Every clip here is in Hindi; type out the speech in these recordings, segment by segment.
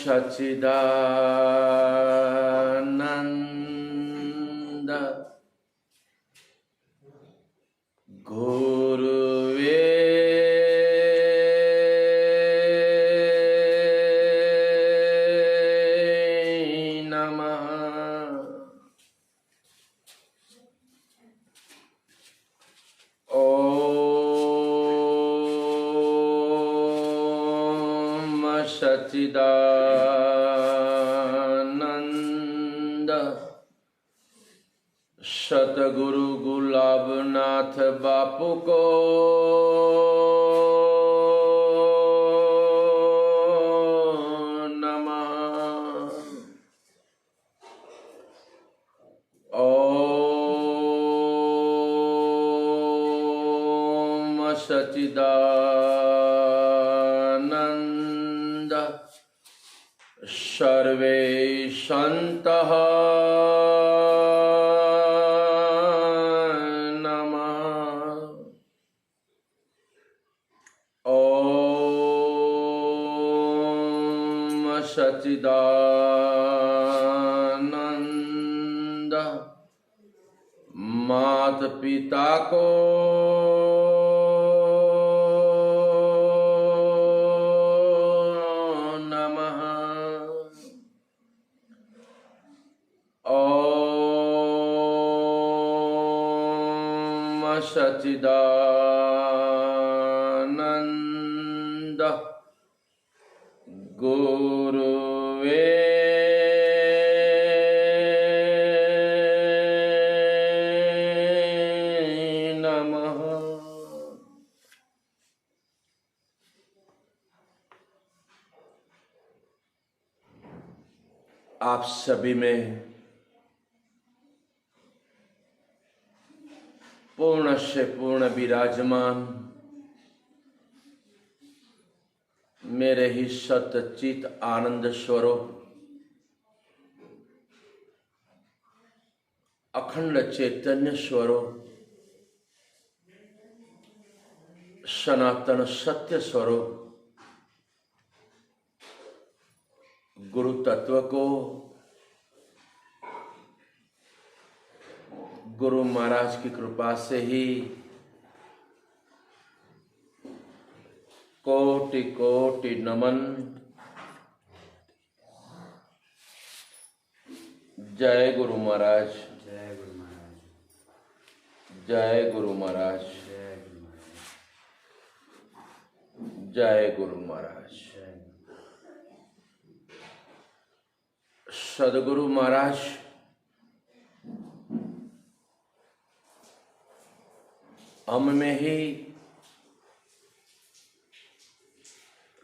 सच्चिदानंद गुरुवे नमः। ओम सच्चिदानंद सतगुरु गुलाबनाथ बापू को नमः। ओम सच्चिदानंद सर्वे सन्तः सच्चिदानंद मात पिता को नमः। ओम सच्चिदानंद गुरुवे नमः। आप सभी में पूर्ण से पूर्ण विराजमान मेरे ही सतचित आनंद स्वरूप अखंड चैतन्य स्वरूप सनातन सत्य स्वरूप गुरु तत्व को गुरु महाराज की कृपा से ही कोटि कोटि नमन। जय गुरु महाराज, जय गुरु महाराज, जय गुरु महाराज, जय गुरु महाराज, जय गुरु महाराज। सदगुरु महाराज हम में ही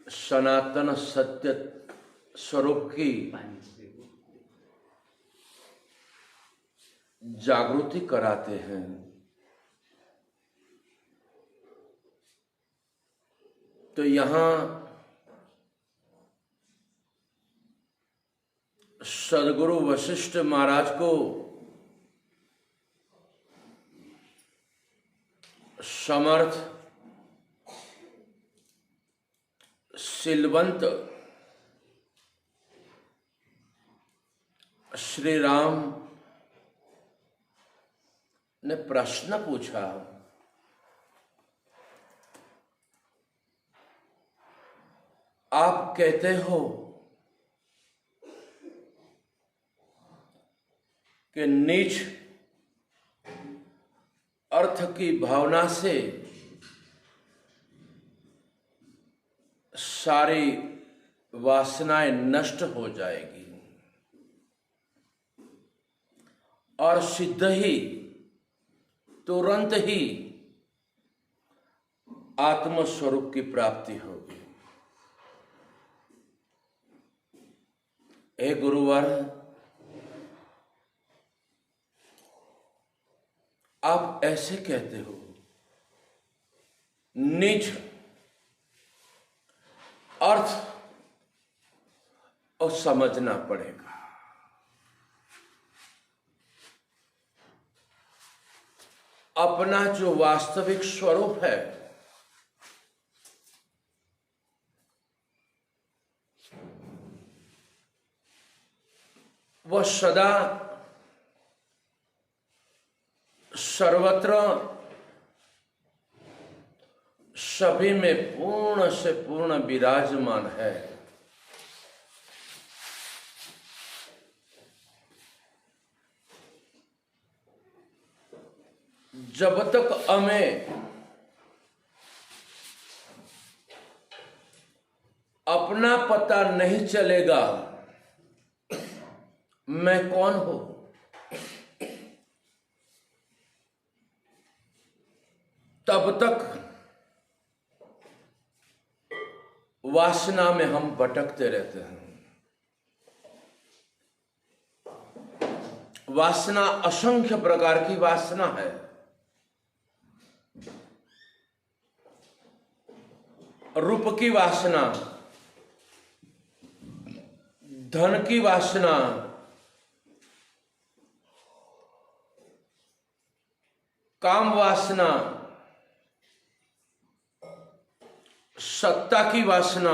सनातन सत्य स्वरूप की जागृति कराते हैं। तो यहाँ सदगुरु वशिष्ठ महाराज को समर्थ सिलवंत श्री राम ने प्रश्न पूछा, आप कहते हो कि नीच अर्थ की भावना से सारी वासनाएं नष्ट हो जाएगी और सिद्ध ही तुरंत ही आत्मस्वरूप की प्राप्ति होगी। हे गुरुवर, आप ऐसे कहते हो, नीच अर्थ और समझना पड़ेगा। अपना जो वास्तविक स्वरूप है वह सदा सर्वत्र सभी में पूर्ण से पूर्ण विराजमान है। जब तक हमें अपना पता नहीं चलेगा मैं कौन हूं, तब तक वासना में हम भटकते रहते हैं। वासना असंख्य प्रकार की वासना है। रूप की वासना, धन की वासना, काम वासना, सत्ता की वासना,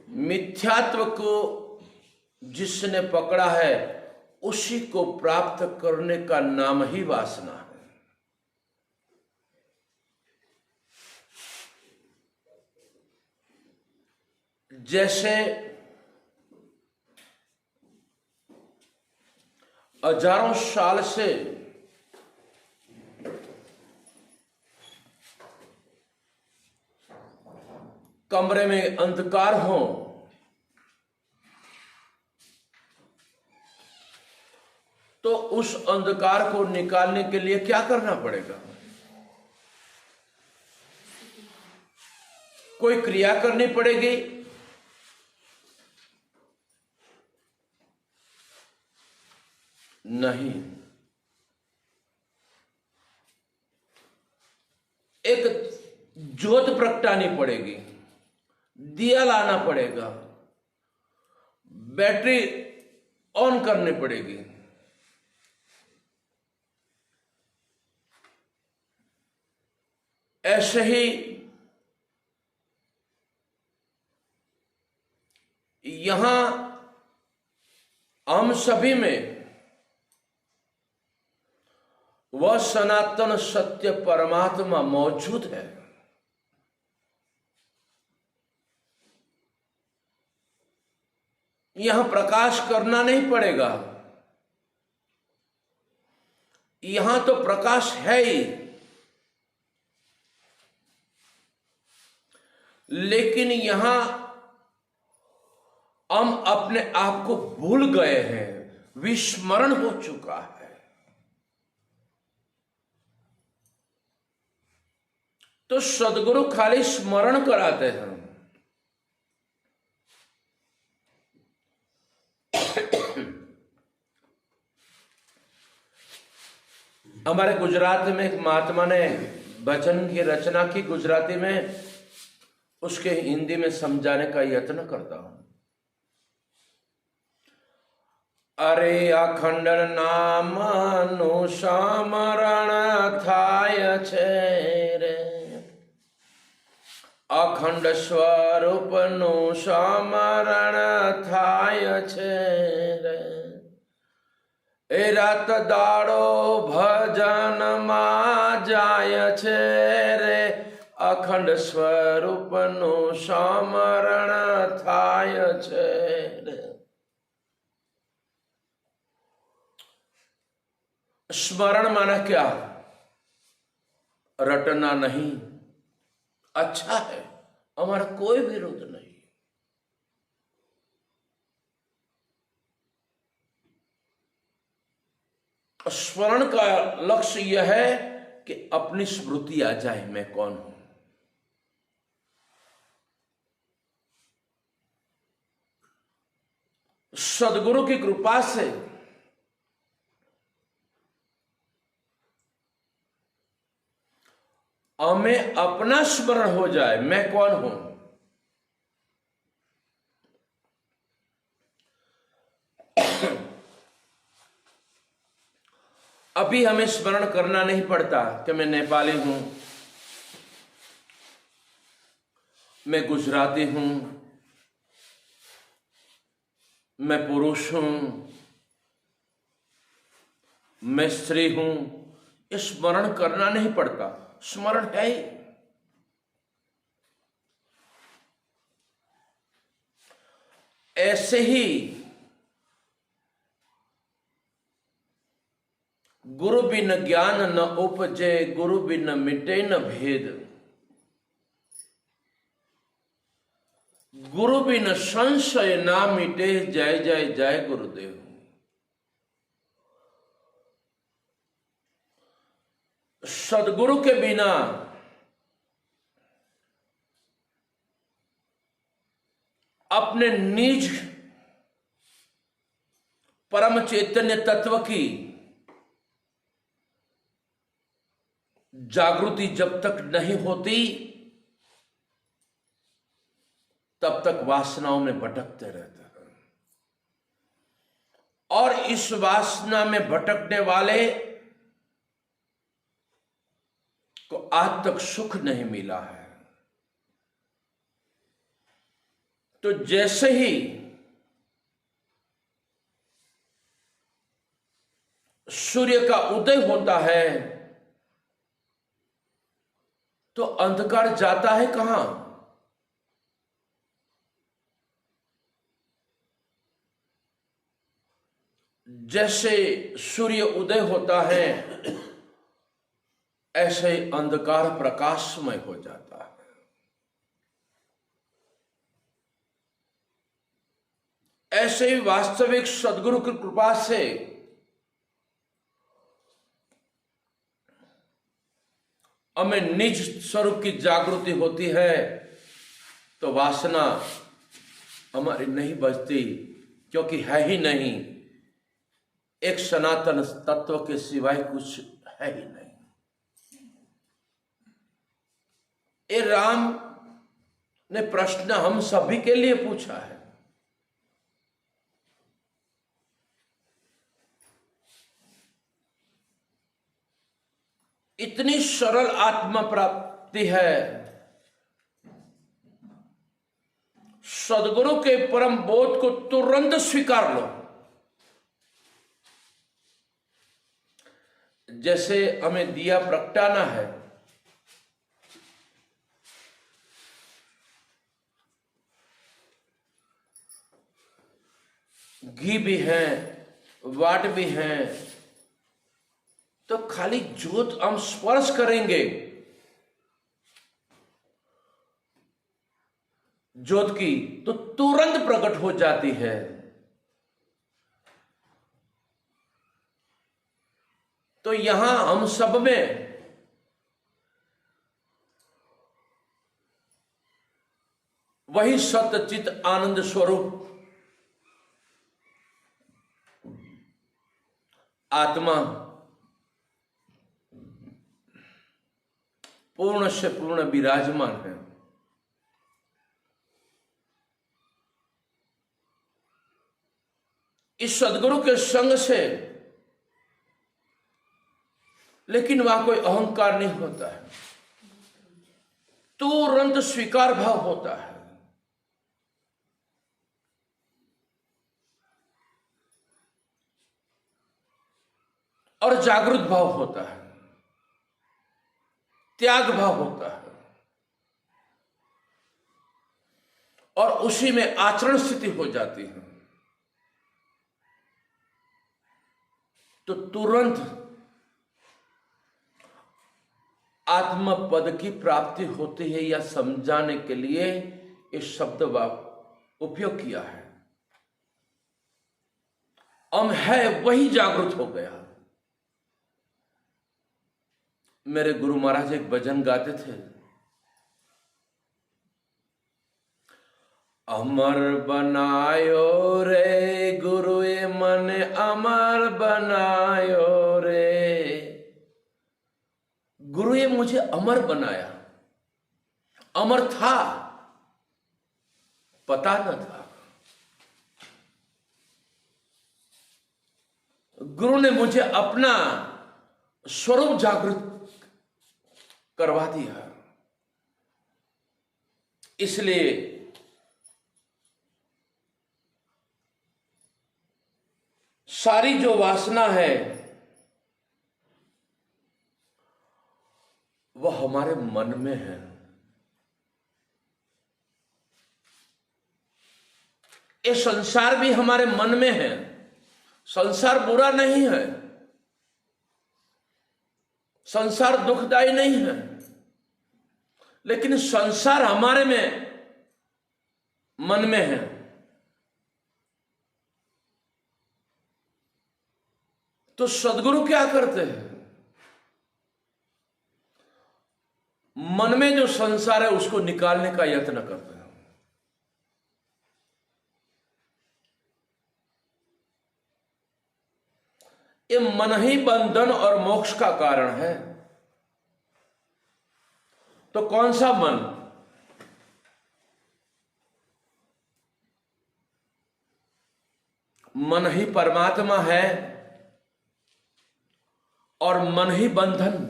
मिथ्यात्व को जिसने पकड़ा है उसी को प्राप्त करने का नाम ही वासना है। जैसे हजारों साल से कमरे में अंधकार हो, तो उस अंधकार को निकालने के लिए क्या करना पड़ेगा? कोई क्रिया करनी पड़ेगी। नहीं, एक ज्योत प्रगटानी पड़ेगी, दिया लाना पड़ेगा, बैटरी ऑन करनी पड़ेगी। ऐसे ही यहां हम सभी में वह सनातन सत्य परमात्मा मौजूद है। यहां प्रकाश करना नहीं पड़ेगा, यहां तो प्रकाश है ही, लेकिन यहां हम अपने आप को भूल गए हैं, विस्मरण हो चुका है। तो सदगुरु खाली स्मरण कराते हैं। हमारे गुजरात में एक महात्मा ने वचन की रचना की गुजराती में, उसके हिंदी में समझाने का यत्न करता हूं। अरे अखंड नामनु स्मरण थाय छे रे, अखंड स्वरूपनु स्मरण थाय छे रे, ए रात दाड़ो भजन मा जाय छे रे, अखंड स्वरूपनु स्मरण थाय छे रे। स्मरण माना क्या? रटना नहीं। अच्छा है, हमारा कोई विरोध नहीं। स्मरण का लक्ष्य यह है कि अपनी स्मृति आ जाए, मैं कौन हूं। सदगुरु की कृपा से हमें अपना स्मरण हो जाए, मैं कौन हूं। अभी हमें स्मरण करना नहीं पड़ता कि मैं नेपाली हूं, मैं गुजराती हूं, मैं पुरुष हूं, मैं स्त्री हूं, ये स्मरण करना नहीं पड़ता, स्मरण है ही। ऐसे ही गुरु बिन ज्ञान न उपजे, गुरु बिन मिटे न भेद, गुरु बिन संशय ना मिटे, जय जय जय गुरुदेव। सदगुरु के बिना अपने निज परम चैतन्य तत्व की जागृति जब तक नहीं होती, तब तक वासनाओं में भटकते रहते हैं। और इस वासना में भटकने वाले को आज तक सुख नहीं मिला है। तो जैसे ही सूर्य का उदय होता है तो अंधकार जाता है कहां? जैसे सूर्य उदय होता है ऐसे ही अंधकार प्रकाशमय हो जाता है। ऐसे ही वास्तविक सद्गुरु की कृपा से हमें निज स्वरूप की जागृति होती है तो वासना हमारी नहीं बचती, क्योंकि है ही नहीं, एक सनातन तत्व के सिवाय कुछ है ही नहीं। ये राम ने प्रश्न हम सभी के लिए पूछा है। इतनी सरल आत्मा प्राप्ति है, सदगुरु के परम बोध को तुरंत स्वीकार लो। जैसे हमें दिया प्रगटाना है, घी भी है, वाट भी है, तो खाली ज्योत हम स्पर्श करेंगे, ज्योत की, तो तुरंत प्रकट हो जाती है। तो यहां हम सब में वही सत्यचित आनंद स्वरूप आत्मा पूर्ण से पूर्ण विराजमान है। इस सदगुरु के संग से लेकिन वहां कोई अहंकार नहीं होता है, तुरंत स्वीकार भाव होता है और जागृत भाव होता है, त्याग भाव होता है और उसी में आचरण स्थिति हो जाती है। तो तुरंत आत्म पद की प्राप्ति होती है, या समझाने के लिए इस शब्द का उपयोग किया है। हम है वही जागृत हो गया। मेरे गुरु महाराज एक भजन गाते थे, अमर बनायो रे गुरु ये मन अमर बनायो रे। गुरु ये मुझे अमर बनाया। अमर था, पता न था। गुरु ने मुझे अपना स्वरूप जागृत करवा दिया। इसलिए सारी जो वासना है वह हमारे मन में है। ये संसार भी हमारे मन में है। संसार बुरा नहीं है, संसार दुखदाई नहीं है, लेकिन संसार हमारे में मन में है। तो सद्गुरु क्या करते हैं? मन में जो संसार है उसको निकालने का यत्न करते हैं। ये मन ही बंधन और मोक्ष का कारण है। तो कौन सा मन? मन ही परमात्मा है और मन ही बंधन।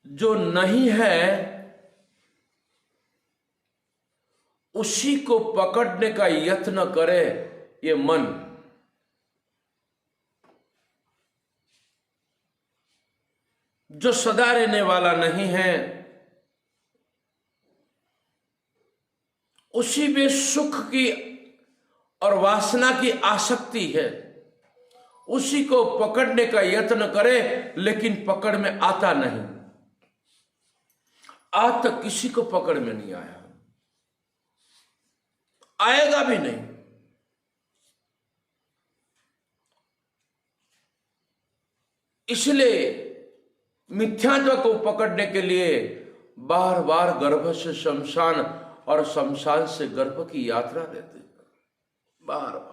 जो नहीं है उसी को पकड़ने का यत्न करे ये मन। जो सदा रहने वाला नहीं है उसी में सुख की और वासना की आसक्ति है, उसी को पकड़ने का यत्न करे, लेकिन पकड़ में आता नहीं। आज तक किसी को पकड़ में नहीं आया, आएगा भी नहीं। इसलिए मिथ्यात्व को पकड़ने के लिए बार बार गर्भ से शमशान और शमशान से गर्भ की यात्रा लेते हैं। बार बार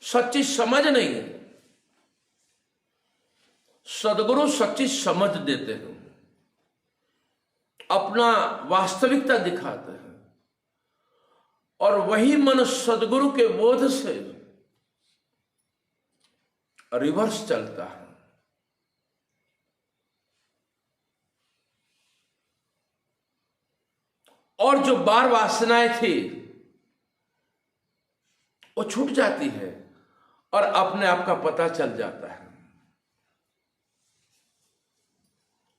सच्ची समझ नहीं है। सद्गुरु सच्ची समझ देते हैं, अपना वास्तविकता दिखाते हैं, और वही मन सद्गुरु के बोध से रिवर्स चलता है। और जो बार वासनाएं थी वो छूट जाती है और अपने आप का पता चल जाता है।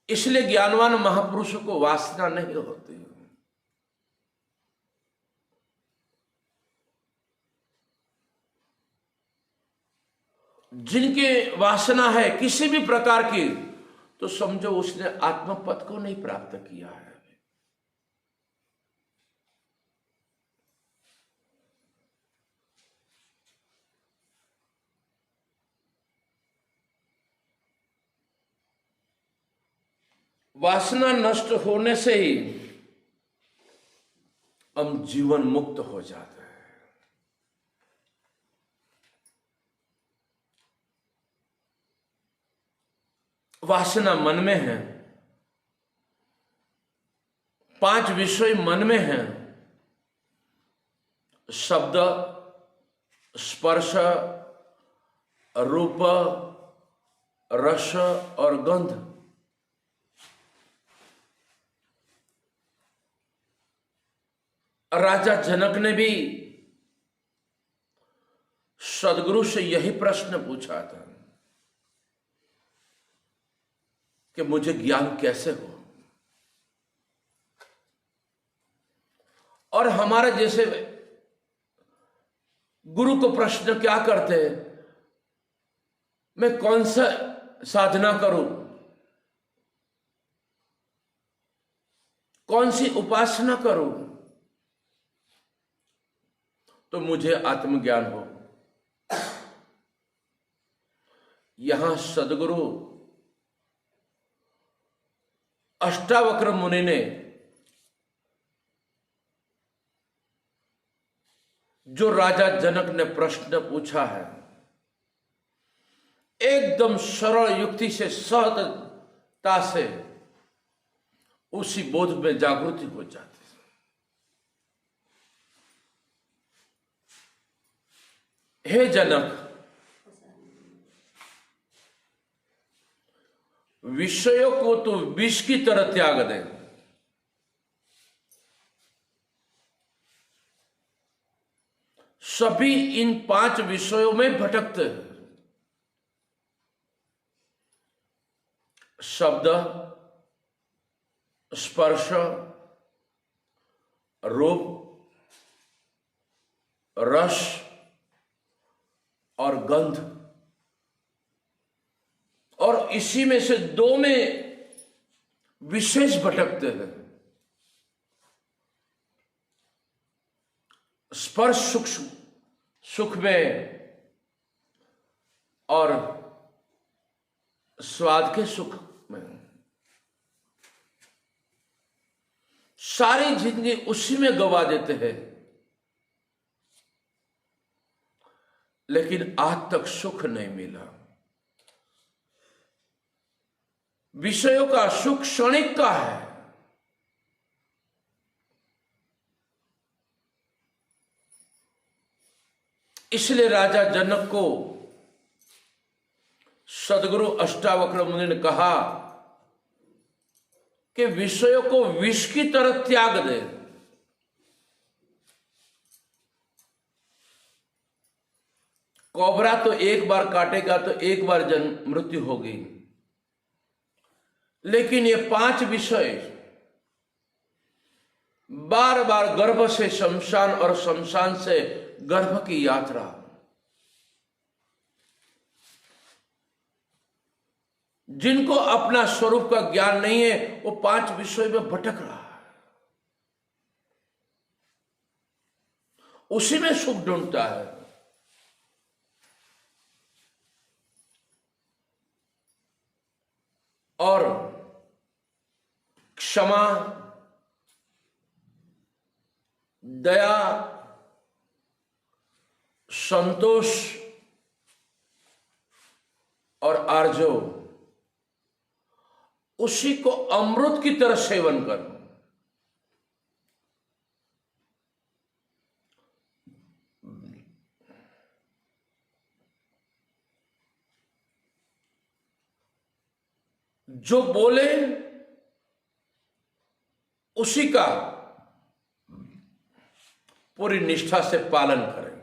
इसलिए ज्ञानवान महापुरुषों को वासना नहीं होती। जिनके वासना है किसी भी प्रकार की, तो समझो उसने आत्मपद को नहीं प्राप्त किया है। वासना नष्ट होने से ही हम जीवन मुक्त हो जाते हैं। वासना मन में है, 5 विषय मन में है: शब्द, स्पर्श, रूप, रस और गंध। राजा जनक ने भी सद्गुरु से यही प्रश्न पूछा था कि मुझे ज्ञान कैसे हो। और हमारे जैसे गुरु को प्रश्न क्या करते हैं, मैं कौन सा साधना करूं, कौन सी उपासना करूं तो मुझे आत्मज्ञान हो। यहां सद्गुरु अष्टावक्र मुनि ने जो राजा जनक ने प्रश्न पूछा है, एकदम सरल युक्ति से, सहजता से उसी बोध में जागृति हो जाती है। हे जनक, विषयों को तो विष की तरह त्याग दे। सभी इन 5 विषयों में भटकते हैं। शब्द, स्पर्श, रूप, रस और गंध, और इसी में से 2 में विशेष भटकते हैं। स्पर्श सुख में और स्वाद के सुख में, सारी जिंदगी उसी में गवा देते हैं, लेकिन आज तक सुख नहीं मिला। विषयों का सुख क्षणिक का है। इसलिए राजा जनक को सदगुरु अष्टावक्र मुनि ने कहा कि विषयों को विष की तरह त्याग दे। कोबरा तो एक बार काटेगा तो एक बार जन्म मृत्यु होगी, लेकिन ये 5 विषय बार बार गर्भ से शमशान और शमशान से गर्भ की यात्रा, जिनको अपना स्वरूप का ज्ञान नहीं है वो 5 विषय में भटक रहा है, उसी में सुख ढूंढता है। और क्षमा, दया, संतोष और आर्जव, उसी को अमृत की तरह सेवन करो। जो बोले उसी का पूरी निष्ठा से पालन करें।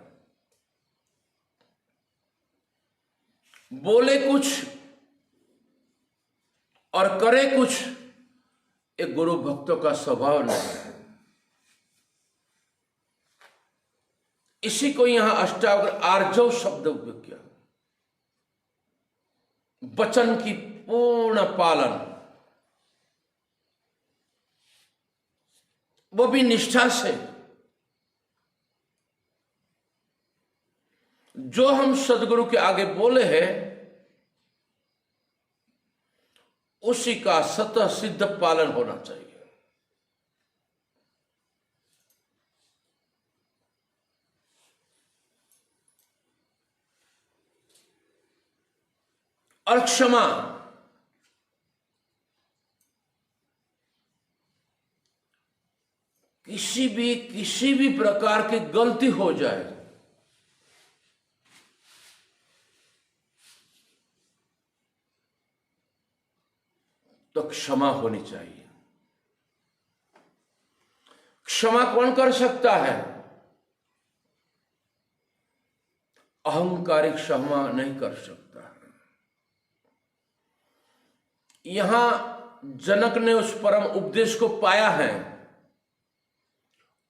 बोले कुछ और करे कुछ, एक गुरु भक्तों का स्वभाव नहीं है। इसी को यहां अष्टावक्र आर्जव शब्द उपयोग किया। वचन की पूर्ण पालन, वो भी निष्ठा से। जो हम सदगुरु के आगे बोले हैं उसी का सतत सिद्ध पालन होना चाहिए। और क्षमा, किसी भी प्रकार की गलती हो जाए तो क्षमा होनी चाहिए। क्षमा कौन कर सकता है? अहंकारिक क्षमा नहीं कर सकता है। यहां जनक ने उस परम उपदेश को पाया है,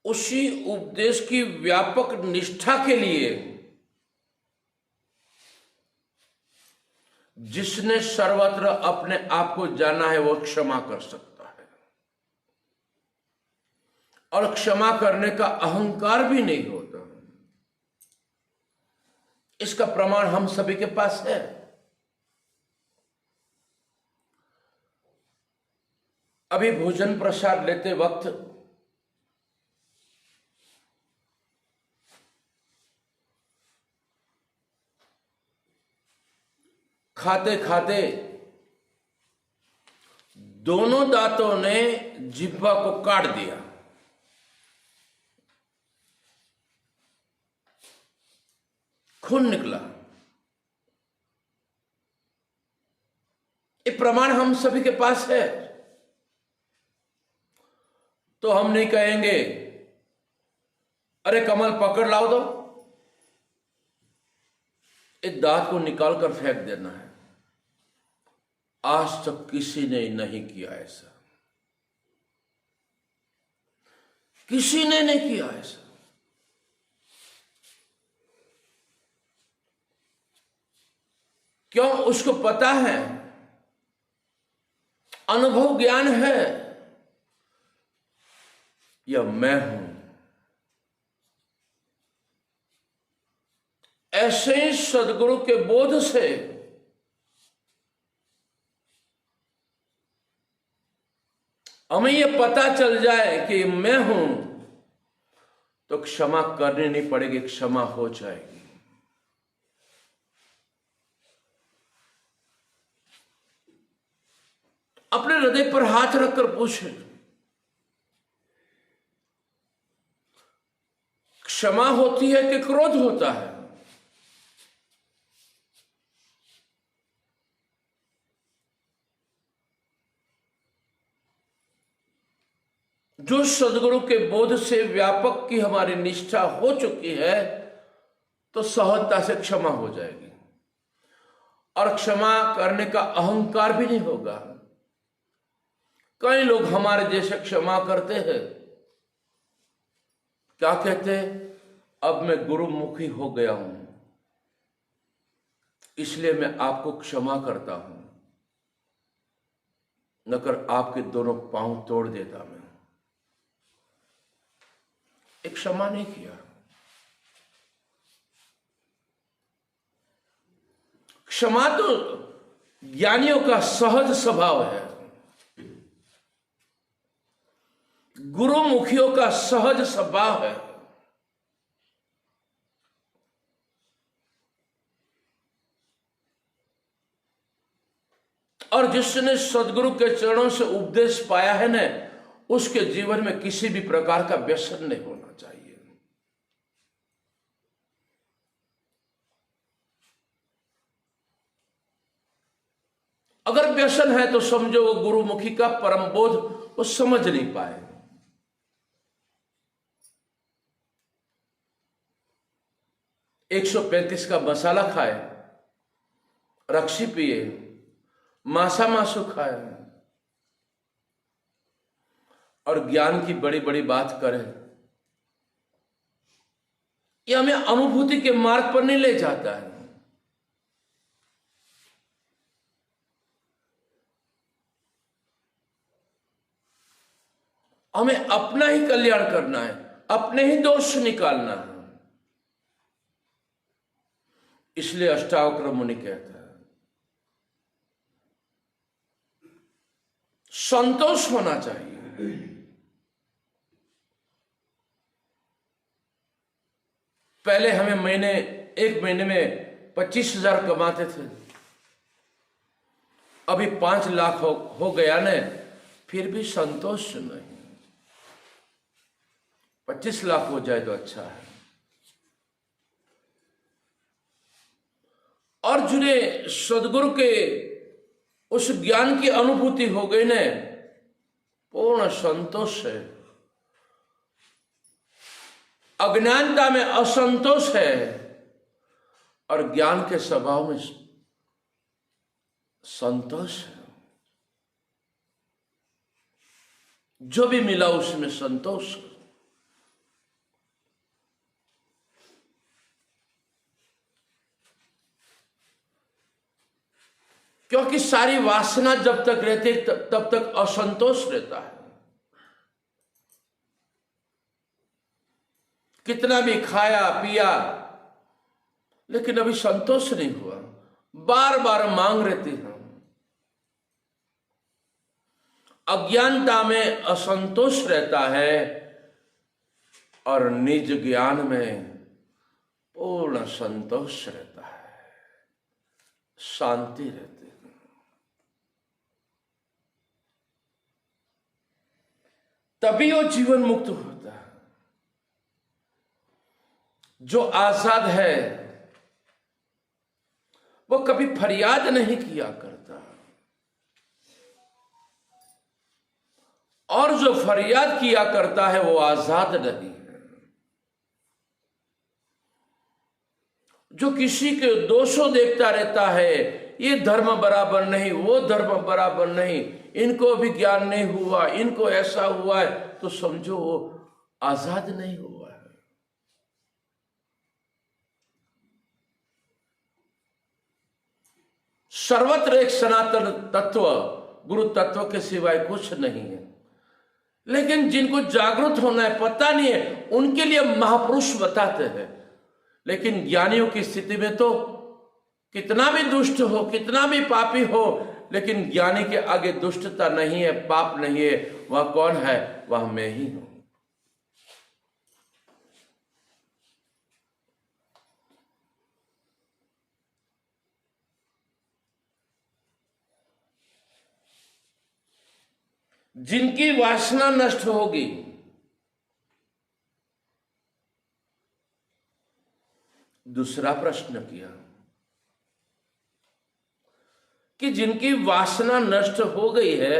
उसी उपदेश की व्यापक निष्ठा के लिए जिसने सर्वत्र अपने आप को जाना है वो क्षमा कर सकता है। और क्षमा करने का अहंकार भी नहीं होता। इसका प्रमाण हम सभी के पास है। अभी भोजन प्रसाद लेते वक्त खाते खाते दोनों दांतों ने जिह्वा को काट दिया। खून निकला। ये प्रमाण हम सभी के पास है। तो हम नहीं कहेंगे अरे कमल पकड़ लाओ दो, इस दांत को निकाल कर फेंक देना है। आज तक किसी ने नहीं किया ऐसा, किसी ने नहीं किया ऐसा। क्यों? उसको पता है, अनुभव ज्ञान है, यह मैं हूं। ऐसे ही सदगुरु के बोध से हमें यह पता चल जाए कि मैं हूं, तो क्षमा करनी नहीं पड़ेगी, क्षमा हो जाएगी। अपने हृदय पर हाथ रखकर पूछे, क्षमा होती है कि क्रोध होता है? जो सदगुरु के बोध से व्यापक की हमारी निष्ठा हो चुकी है, तो सहजता से क्षमा हो जाएगी और क्षमा करने का अहंकार भी नहीं होगा। कई लोग हमारे जैसे क्षमा करते हैं, क्या कहते हैं? अब मैं गुरुमुखी हो गया हूं, इसलिए मैं आपको क्षमा करता हूं, नकर आपके दोनों पांव तोड़ देता मैं। एक क्षमा नहीं किया। क्षमा तो ज्ञानियों का सहज स्वभाव है, गुरुमुखियों का सहज स्वभाव है। और जिसने सदगुरु के चरणों से उपदेश पाया है ना, उसके जीवन में किसी भी प्रकार का व्यसन नहीं होना चाहिए। अगर व्यसन है तो समझो वो गुरुमुखी का परम बोध वो समझ नहीं पाए। एक 135 का मसाला खाए, रक्सी पिए, मासा मासू खाए और ज्ञान की बड़ी बड़ी बात करे, यह हमें अनुभूति के मार्ग पर नहीं ले जाता है। हमें अपना ही कल्याण करना है, अपने ही दोष निकालना है। इसलिए अष्टावक्र मुनि कहता है, संतोष होना चाहिए। पहले हमें एक महीने में 25,000 कमाते थे, अभी 5 लाख हो गया ने, फिर भी संतोष नहीं। 25 लाख हो जाए तो अच्छा है। और जिन्हें सदगुरु के उस ज्ञान की अनुभूति हो गई ने, पूर्ण संतोष है। अज्ञानता में असंतोष है और ज्ञान के स्वभाव में संतोष है। जो भी मिला उसमें संतोष। क्योंकि सारी वासना जब तक रहती तब तक असंतोष रहता है। कितना भी खाया पिया लेकिन अभी संतोष नहीं हुआ, बार बार मांग रहते हैं। अज्ञानता में असंतोष रहता है और निज ज्ञान में पूर्ण संतोष रहता है, शांति रहती है। तभी वो जीवन मुक्त होता है। जो आजाद है वो कभी फरियाद नहीं किया करता, और जो फरियाद किया करता है वो आजाद नहीं है। जो किसी के दोषों देखता रहता है, ये धर्म बराबर नहीं, वो धर्म बराबर नहीं, इनको भी ज्ञान नहीं हुआ, इनको ऐसा हुआ है, तो समझो वो आजाद नहीं हुआ है। सर्वत्र एक सनातन तत्व, गुरु तत्व के सिवाय कुछ नहीं है। लेकिन जिनको जागृत होना है, पता नहीं है, उनके लिए महापुरुष बताते हैं। लेकिन ज्ञानियों की स्थिति में तो कितना भी दुष्ट हो, कितना भी पापी हो, लेकिन ज्ञानी के आगे दुष्टता नहीं है, पाप नहीं है। वह कौन है? वह मैं ही हूं। जिनकी वासना नष्ट होगी, दूसरा प्रश्न किया कि जिनकी वासना नष्ट हो गई है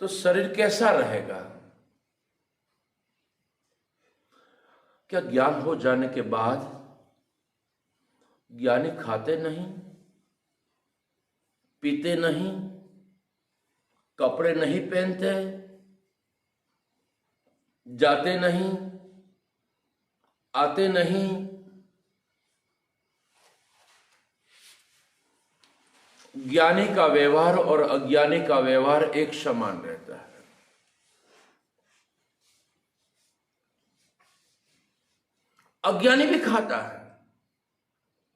तो शरीर कैसा रहेगा? क्या ज्ञान हो जाने के बाद ज्ञानी खाते नहीं, पीते नहीं, कपड़े नहीं पहनते, जाते नहीं, आते नहीं, ज्ञानी का व्यवहार और अज्ञानी का व्यवहार एक समान रहता है। अज्ञानी भी खाता है,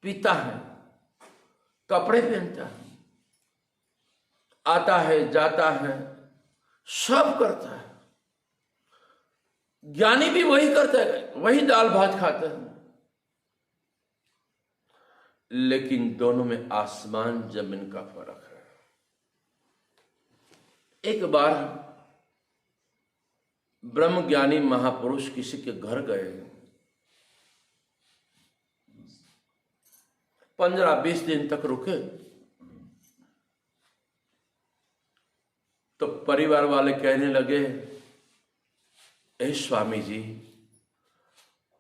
पीता है, कपड़े पहनता है, आता है, जाता है, सब करता है। ज्ञानी भी वही करता है, वही दाल भात खाता है। लेकिन दोनों में आसमान जमीन का फर्क है। एक बार ब्रह्म ज्ञानी महापुरुष किसी के घर गए, 15-20 दिन तक रुके। तो परिवार वाले कहने लगे, ए स्वामी जी,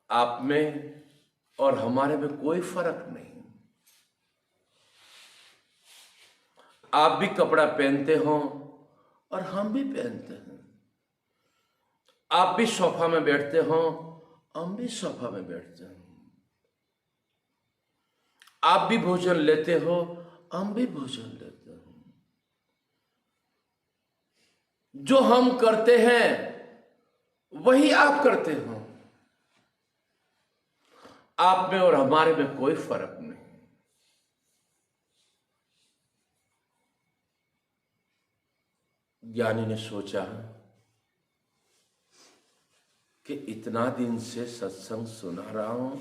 आप में और हमारे में कोई फर्क नहीं। आप भी कपड़ा पहनते हो और हम भी पहनते हैं। आप भी सोफा में बैठते हो, हम भी सोफा में बैठते हैं। आप भी भोजन लेते हो, हम भी भोजन लेते हैं। जो हम करते हैं वही आप करते हो। आप में और हमारे में कोई फर्क नहीं। ज्ञानी ने सोचा कि इतना दिन से सत्संग सुना रहा हूं,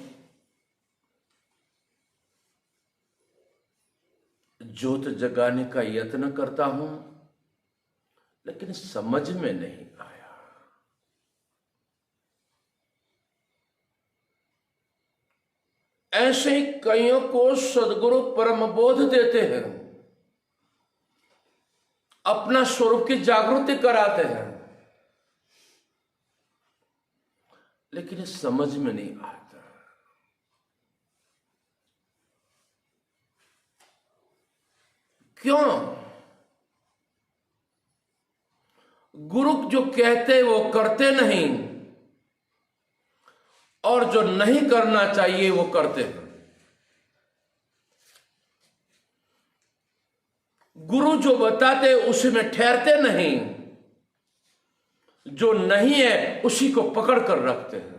ज्योत जगाने का यत्न करता हूं, लेकिन समझ में नहीं आया। ऐसे ही कईयों को सदगुरु परम बोध देते हैं, अपना स्वरूप की जागृति कराते हैं, लेकिन समझ में नहीं आता। क्यों? गुरु जो कहते वो करते नहीं, और जो नहीं करना चाहिए वो करते हैं। गुरु जो बताते उसी में ठहरते नहीं, जो नहीं है उसी को पकड़ कर रखते हैं।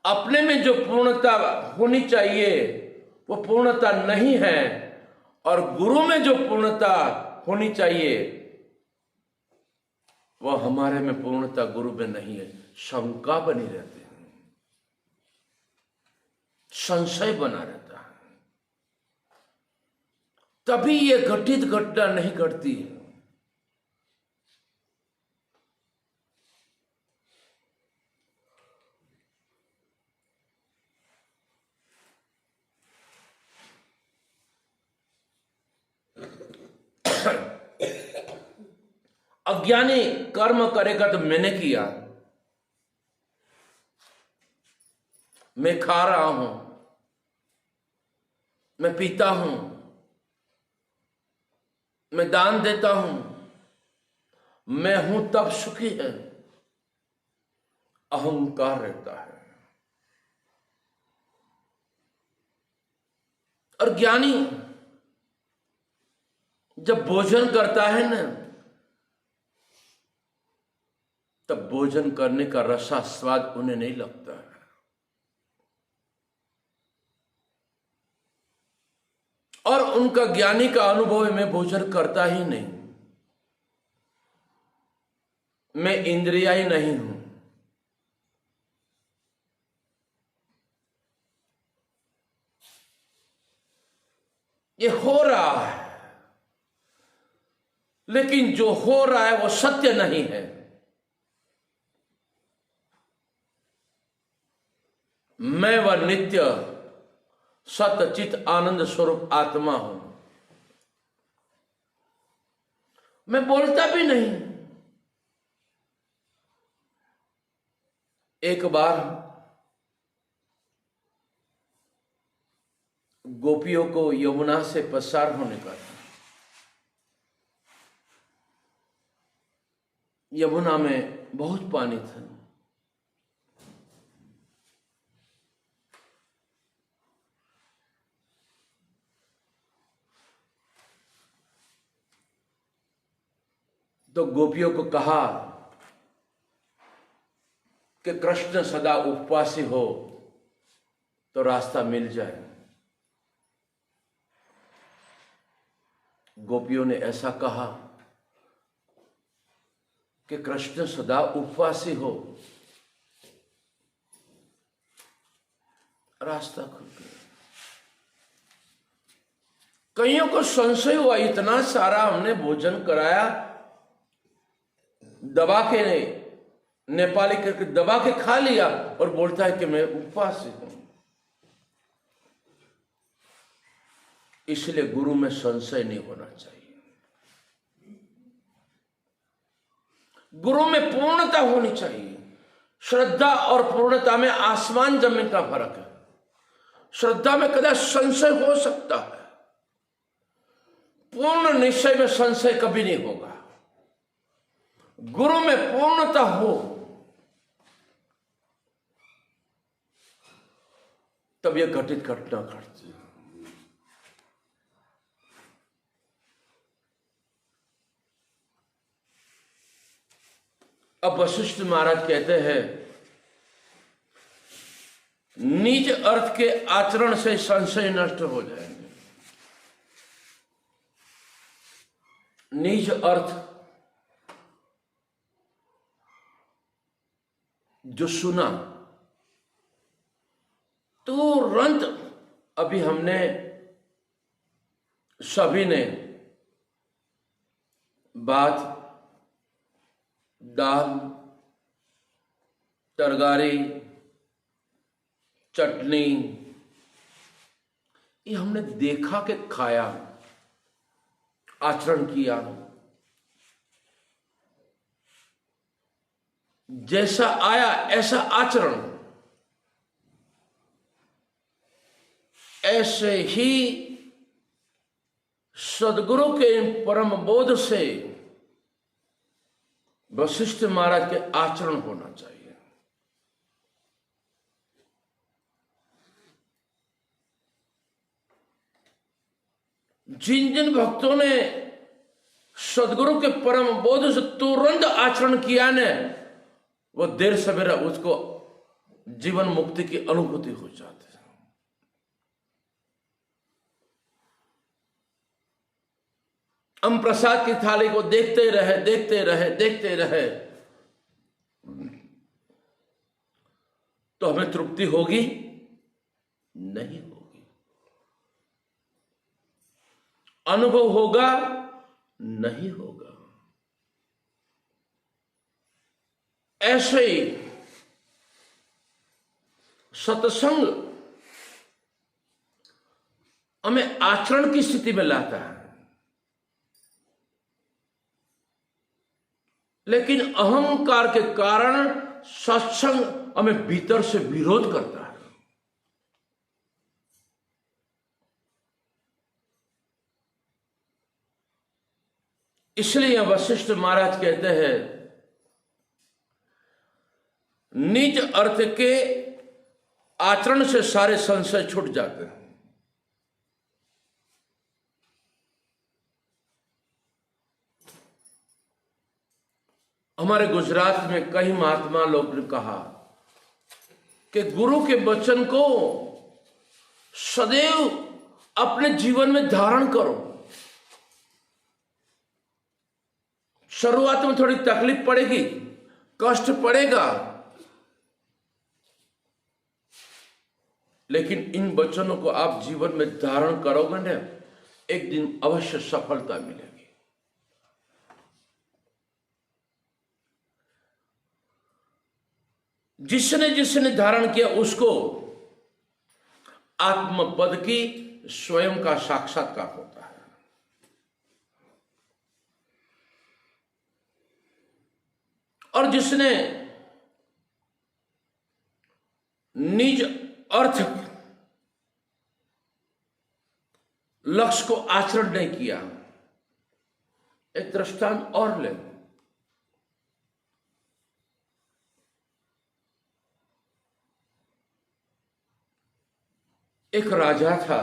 अपने में जो पूर्णता होनी चाहिए वो पूर्णता नहीं है, और गुरु में जो पूर्णता होनी चाहिए वो हमारे में पूर्णता गुरु में नहीं है। शंका बनी रहती है, संशय बना रहता है, तभी ये घटित घटना नहीं घटती है। अज्ञानी कर्म करेगा तो मैंने किया, मैं खा रहा हूं, मैं पीता हूं, मैं दान देता हूं, मैं हूं तब सुखी है, अहंकार रहता है। और ज्ञानी जब भोजन करता है ना, तब भोजन करने का रसा स्वाद उन्हें नहीं लगता है। और उनका ज्ञानी का अनुभव है, मैं भोजन करता ही नहीं, मैं इंद्रियाई नहीं हूं। ये हो रहा है, लेकिन जो हो रहा है वो सत्य नहीं है। मैं वह नित्य सत्य चित आनंद स्वरूप आत्मा हूं। मैं बोलता भी नहीं। एक बार गोपियों को यमुना से पसार होने का था। यमुना में बहुत पानी था। तो गोपियों को कहा कि कृष्ण सदा उपवासी हो तो रास्ता मिल जाए। गोपियों ने ऐसा कहा कि कृष्ण सदा उपवासी हो, रास्ता खुल गया। कईयों को संशय हुआ, इतना सारा हमने भोजन कराया, दबा के नेपाली करके दबा के खा लिया और बोलता है कि मैं उपवासी हूं। इसलिए गुरु में संशय नहीं होना चाहिए। गुरु में पूर्णता होनी चाहिए। श्रद्धा और पूर्णता में आसमान जमीन का फर्क है। श्रद्धा में कदा संशय हो सकता है, पूर्ण निश्चय में संशय कभी नहीं होगा। गुरु में पूर्णता हो तब यह घटित घटना घटती है। अब वशिष्ठ महाराज कहते हैं, निज अर्थ के आचरण से संशय नष्ट हो जाएंगे। निज अर्थ जो सुना तुरंत, अभी हमने सभी ने भात, दाल, तरकारी, चटनी, ये हमने देखा कि खाया, आचरण किया। जैसा आया ऐसा आचरण। ऐसे ही सदगुरु के परम बोध से वशिष्ठ महाराज के आचरण होना चाहिए। जिन जिन भक्तों ने सदगुरु के परम बोध से तुरंत आचरण किया ने, वो देर सवेरा उसको जीवन मुक्ति की अनुभूति हो जाती है। हम प्रसाद की थाली को देखते रहे, देखते रहे, देखते रहे, तो हमें तृप्ति होगी नहीं होगी, अनुभव होगा नहीं होगा। ऐसे ही सत्संग हमें आचरण की स्थिति में लाता है। लेकिन अहंकार के कारण सत्संग हमें भीतर से विरोध करता है। इसलिए वशिष्ठ महाराज कहते हैं, निज अर्थ के आचरण से सारे संशय छूट जाते हैं। हमारे गुजरात में कई महात्मा लोग ने कहा कि गुरु के वचन को सदैव अपने जीवन में धारण करो। शुरुआत में थोड़ी तकलीफ पड़ेगी, कष्ट पड़ेगा, लेकिन इन वचनों को आप जीवन में धारण करोगे ना, एक दिन अवश्य सफलता मिलेगी। जिसने जिसने धारण किया उसको आत्मपद की स्वयं का साक्षात्कार होता है। और जिसने निज अर्थ लक्ष्य को आचरण नहीं किया, एक दृष्टांत और ले। एक राजा था,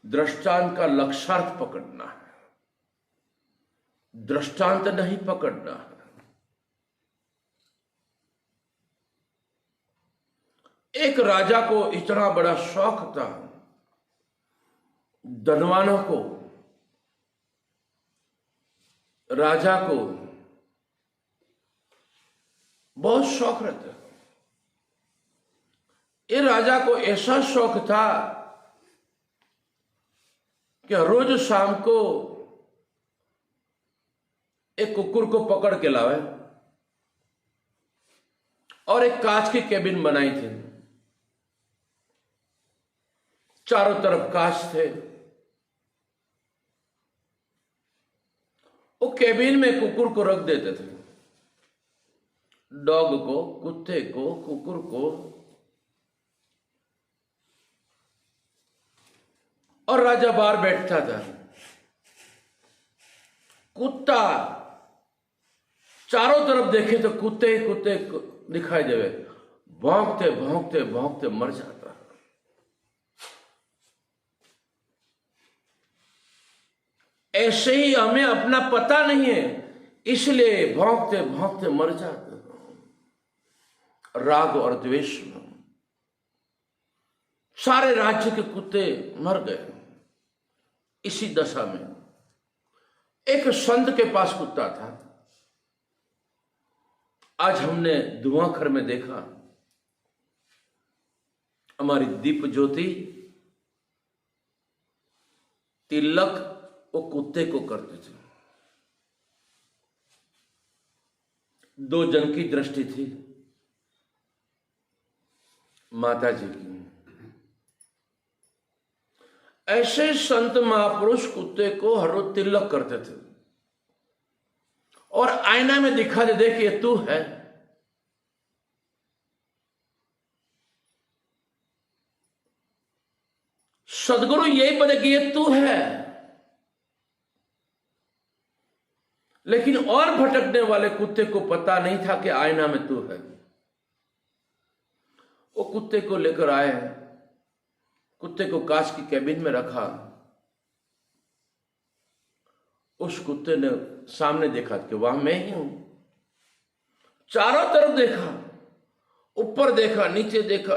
दृष्टांत का लक्ष्यार्थ पकड़ना है, दृष्टांत नहीं पकड़ना है। एक राजा को इतना बड़ा शौक था, धनवानों को, राजा को बहुत शौक रहता है। ये राजा को ऐसा शौक था कि रोज शाम को एक कुकुर को पकड़ के लावे और एक कांच की केबिन बनाई थी। चारों तरफ कांच थे। वो केबिन में कुकुर को रख देते थे, डॉग को, कुत्ते को, कुकुर को, और राजा बाहर बैठता था। कुत्ता चारों तरफ देखे तो कुत्ते ही कुत्ते दिखाई देवे, भौंकते भौंकते भौंकते मर जाता। ऐसे ही हमें अपना पता नहीं है, इसलिए भौंकते भौंकते मर जाते, राग और द्वेष में। सारे राज्य के कुत्ते मर गए। इसी दशा में एक संत के पास कुत्ता था। आज हमने धुआंखर में देखा, हमारी दीप ज्योति तिलक वो कुत्ते को करते थे। 2 जन की दृष्टि थी, माता जी की। ऐसे संत महापुरुष कुत्ते को हर रोज तिलक करते थे और आईना में दिखा दे, देख ये तू है। सदगुरु यही बोले कि ये तू है, लेकिन और भटकने वाले कुत्ते को पता नहीं था कि आईना में तू है। वो कुत्ते को लेकर आए, कुत्ते को कांच की केबिन में रखा। उस कुत्ते ने सामने देखा कि वहां मैं ही हूं। चारों तरफ देखा, ऊपर देखा, नीचे देखा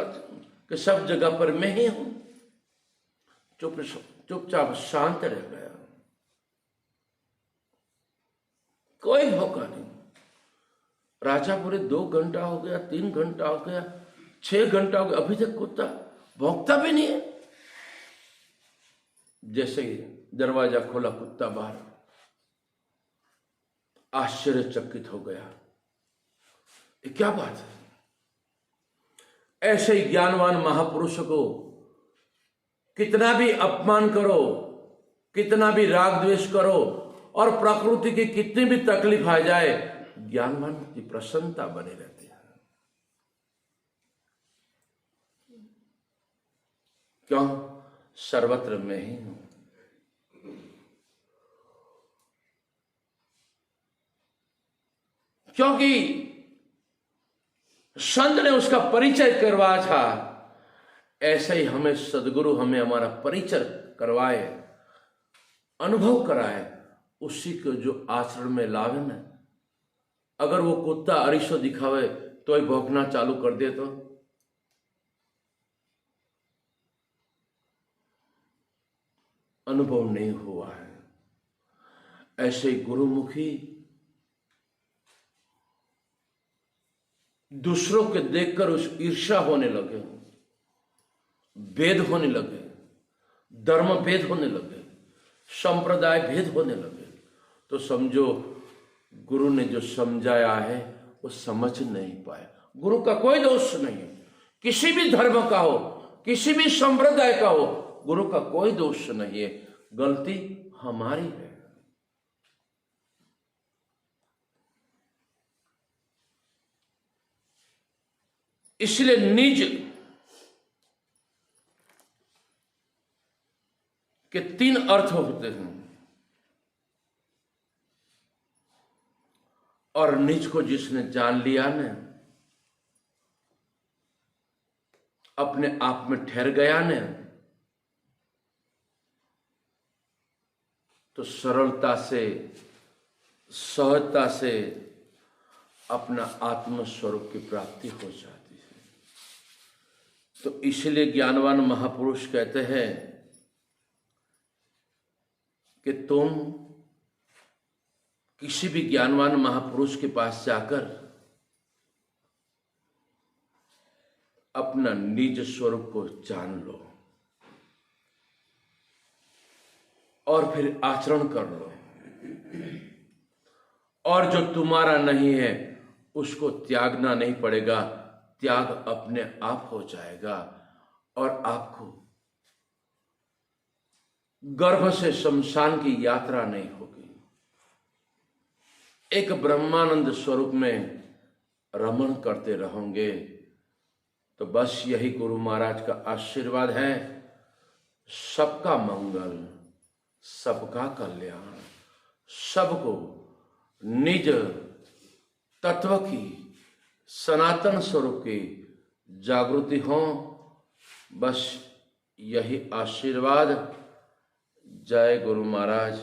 कि सब जगह पर मैं ही हूं। चुपचाप शांत रह गया, कोई भौंका नहीं। राजा पूरे 2 घंटा हो गया, 3 घंटा हो गया, 6 घंटा हो गया, अभी तक कुत्ता भौंकता भी नहीं है। जैसे ही दरवाजा खोला, कुत्ता बाहर, आश्चर्यचकित हो गया, ये क्या बात है। ऐसे ही ज्ञानवान महापुरुषों को कितना भी अपमान करो, कितना भी राग द्वेष करो और प्रकृति की कितनी भी तकलीफ आ जाए, ज्ञानवान की प्रसन्नता बनी रहती है। क्यों? सर्वत्र में ही हूं। क्योंकि संत ने उसका परिचय करवाया था, ऐसे ही हमें सदगुरु हमें हमारा परिचय करवाए, अनुभव कराए, उसी को जो आचरण में लावे न। अगर वो कुत्ता अरिसो दिखावे तो ही भौंकना चालू कर दे तो अनुभव नहीं हुआ है। ऐसे गुरुमुखी दूसरों के देखकर उस ईर्ष्या होने लगे, भेद होने लगे, धर्म भेद होने लगे, संप्रदाय भेद होने लगे, तो समझो गुरु ने जो समझाया है वो समझ नहीं पाए। गुरु का कोई दोष नहीं है, किसी भी धर्म का हो, किसी भी संप्रदाय का हो, गुरु का कोई दोष नहीं है, गलती हमारी है। इसलिए निज के 3 अर्थ होते हैं, और निज को जिसने जान लिया न, अपने आप में ठहर गया न, तो सरलता से, सहजता से अपना आत्म स्वरूप की प्राप्ति हो जाती है। तो इसलिए ज्ञानवान महापुरुष कहते हैं कि तुम किसी भी ज्ञानवान महापुरुष के पास जाकर अपना निज स्वरूप को जान लो और फिर आचरण कर लो, और जो तुम्हारा नहीं है उसको त्यागना नहीं पड़ेगा, त्याग अपने आप हो जाएगा और आपको गर्भ से शमशान की यात्रा नहीं होगी। एक ब्रह्मानंद स्वरूप में रमण करते रहोगे। तो बस यही गुरु महाराज का आशीर्वाद है। सबका मंगल, सबका कल्याण, सबको निज तत्व की सनातन स्वरूप की जागृति हो, बस यही आशीर्वाद। जय गुरु महाराज।